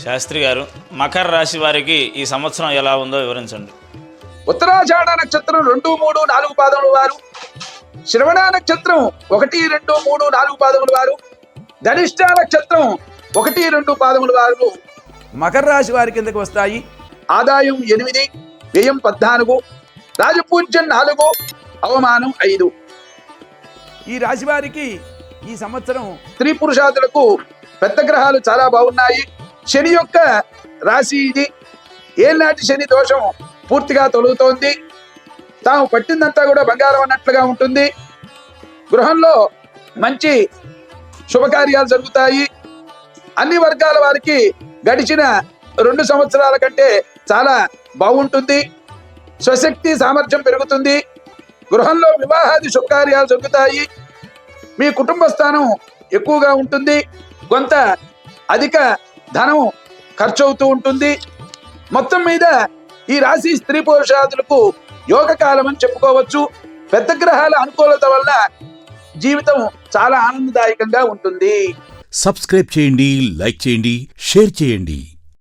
శాస్త్రి గారు, మకర రాశి వారికి ఈ సంవత్సరం ఎలా ఉందో వివరించండి. ఉత్తరాషాఢ నక్షత్రం 2, 3, 4 పాదముల వారు, శ్రవణ నక్షత్రం 1, 2, 3, 4 పాదముల వారు, ధనిష్ట నక్షత్రం 1, 2 పాదముల వారు మకర రాశి వారి కిందకి వస్తాయి. ఆదాయం 8, వ్యయం 14, రాజపూజ్యం 4, అవమానం 5. ఈ రాశి వారికి ఈ సంవత్సరం స్త్రీ పురుషాదులకు పెద్ద గ్రహాలు చాలా బాగున్నాయి. శని యొక్క రాశి ఇది. ఏనాటి శని దోషం పూర్తిగా తొలుగుతోంది. తాము పట్టిందంతా కూడా బంగారం అన్నట్లుగా ఉంటుంది. గృహంలో మంచి శుభకార్యాలు జరుగుతాయి. అన్ని వర్గాల వారికి గడిచిన 2 సంవత్సరాల కంటే చాలా బాగుంటుంది. స్వశక్తి సామర్థ్యం పెరుగుతుంది. గృహంలో వివాహాది శుభకార్యాలు జరుగుతాయి. మీ కుటుంబ స్థానం ఎక్కువగా ఉంటుంది. కొంత అధిక ధనం ఖర్చు అవుతూ ఉంటుంది. మొత్తం మీద ఈ రాశి స్త్రీ పురుషాదులకు యోగ కాలం అని చెప్పుకోవచ్చు. పెద్ద గ్రహాల అనుకూలత వల్ల జీవితం చాలా ఆనందదాయకంగా ఉంటుంది. సబ్స్క్రైబ్ చేయండి, లైక్ చేయండి, షేర్ చేయండి.